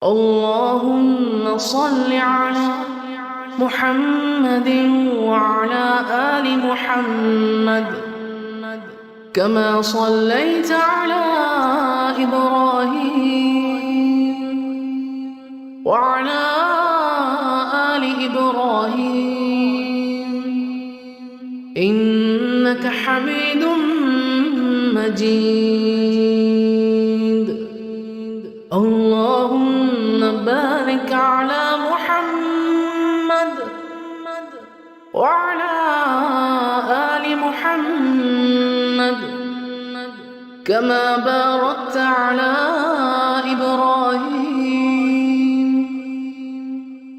اللهم صل على محمد وعلى آل محمد كما صليت على إبراهيم وعلى آل إبراهيم إنك حميد مجيد. اللهم بارك على محمد وعلى آل محمد كما باركت على إبراهيم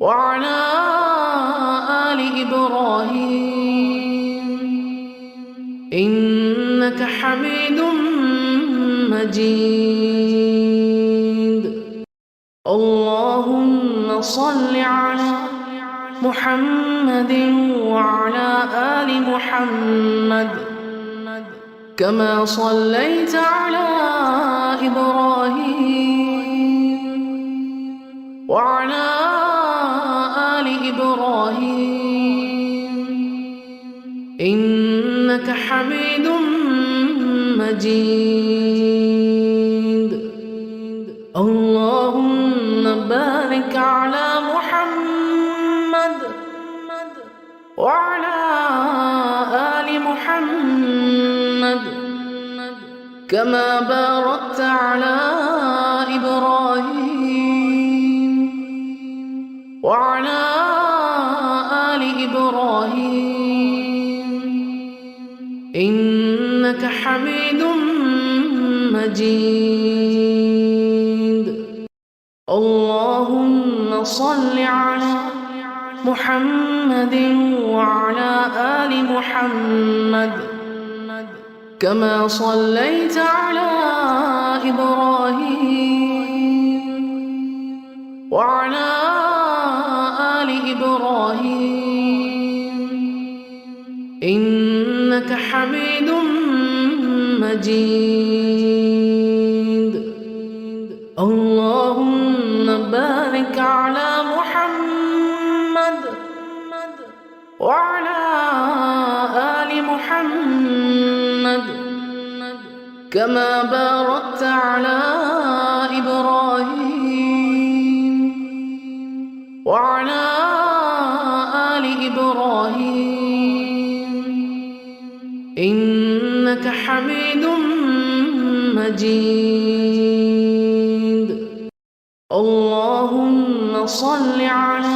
وعلى آل إبراهيم إنك حميد مجيد. اللهم صل على محمد وعلى آل محمد كما صليت على إبراهيم وعلى آل إبراهيم إنك حميد مجيد. اللهم بارك على محمد وعلى آل محمد كما باركت على إبراهيم وعلى آل إبراهيم إنك حميد مجيد. اللهم صل على محمد وعلى آل محمد كما صليت على إبراهيم وعلى آل إبراهيم إنك حميد مجيد. اللهم بارك على محمد وعلى آل محمد كما باركت على إبراهيم وعلى آل إبراهيم إنك حميد مجيد. اللهم صل على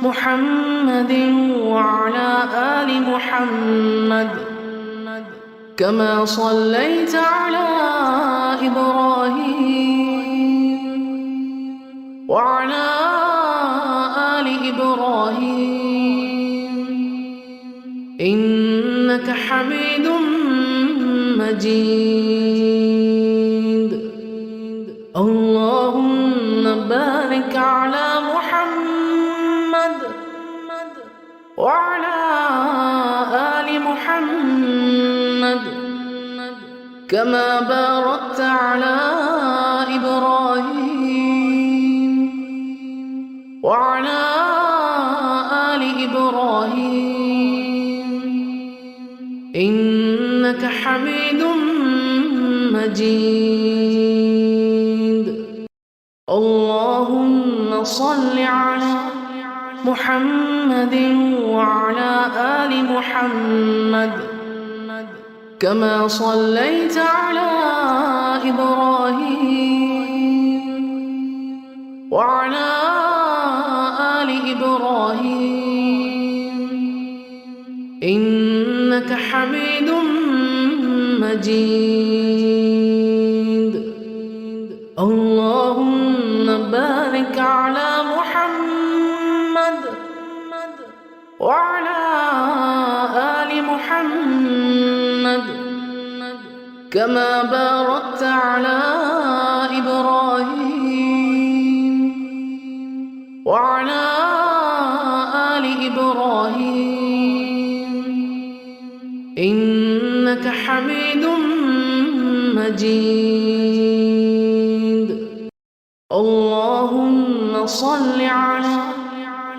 محمد وعلى آل محمد كما صليت على إبراهيم وعلى آل إبراهيم إنك حميد مجيد. اللهم بارك على محمد وعلى آل محمد كما باركت على إبراهيم وعلى آل إبراهيم إنك حميد مجيد. اللهم صل على محمد وعلى آل محمد كما صليت على إبراهيم وعلى آل إبراهيم إنك حميد مجيد. اللهم بارك على محمد وعلى آل محمد كما باركت على إبراهيم وعلى آل إبراهيم إنك حميد مجيد. اللهم صل على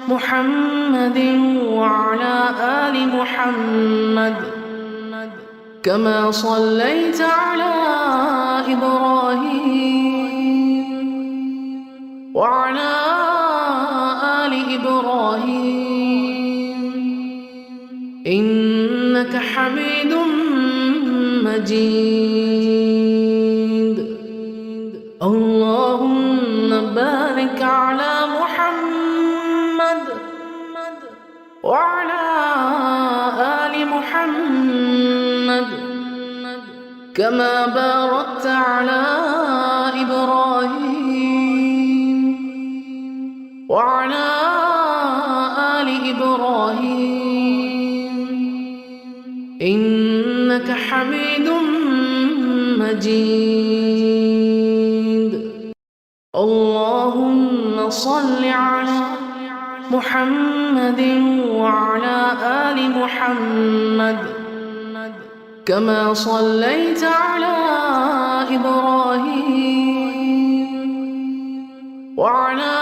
محمد وعلى آل محمد كما صليت على إبراهيم وعلى آل إبراهيم إنك حميد مجيد. اللهم بارك على محمد وعلى آل محمد كما باركت على إبراهيم وعلى آل إبراهيم إنك حميد مجيد. اللهم صل على محمد وعلى آل محمد كما صليت على إبراهيم وعلى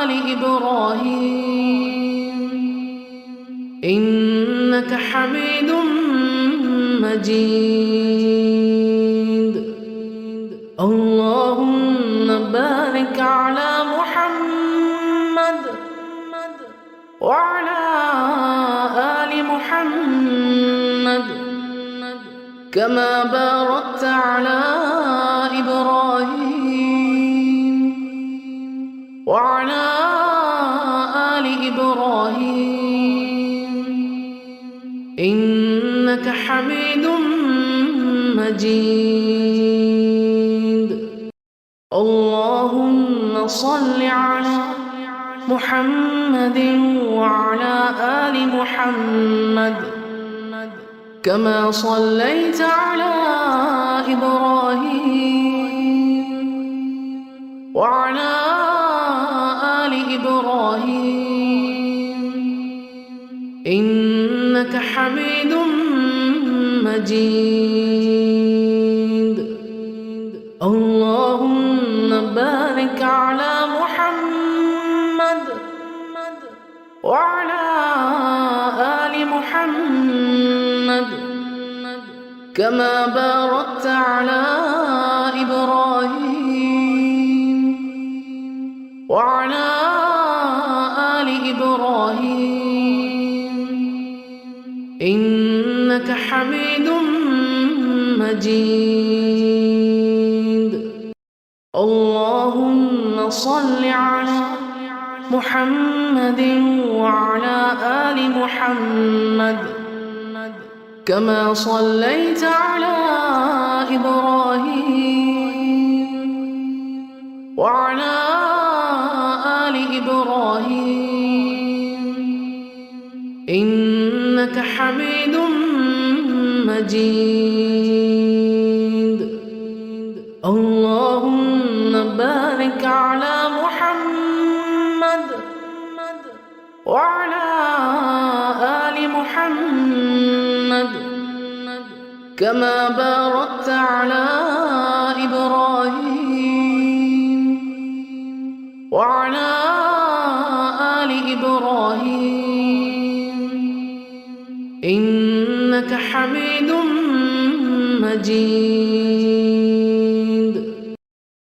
آل إبراهيم إنك حميد مجيد. اللهم بارك على محمد وعلى آل محمد كما باركت على إبراهيم وعلى آل إبراهيم إنك حميد مجيد. اللهم صل على محمد وعلى آل محمد كما صليت على إبراهيم وعلى آل إبراهيم إنك حميد مجيد. اللهم بارك على محمد وعلى آل محمد كما باركت على إبراهيم وعلى آل إبراهيم إنك حميد مجيد. اللهم صل على محمد وعلى آل محمد كما صليت على إبراهيم وعلى آل إبراهيم إنك حميد مجيد. اللهم بارك على محمد وعلى آل محمد كما باركت على إبراهيم وعلى آل إبراهيم إنك حميد مجيد.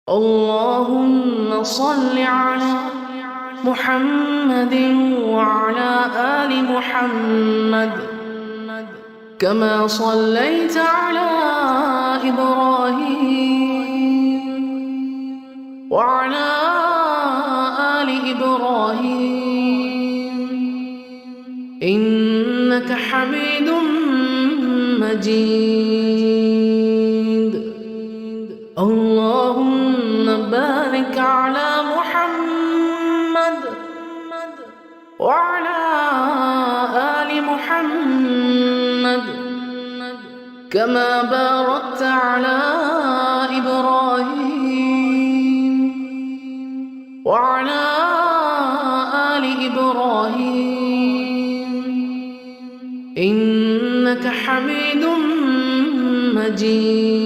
اللهم صل على محمد وعلى آل محمد كما صليت على إبراهيم وعلى آل إبراهيم إنك حميد مجيد. اللهم بارك على محمد وعلى آل محمد كما باركت على إبراهيم وعلى آل إبراهيم إنك حميد مجيد.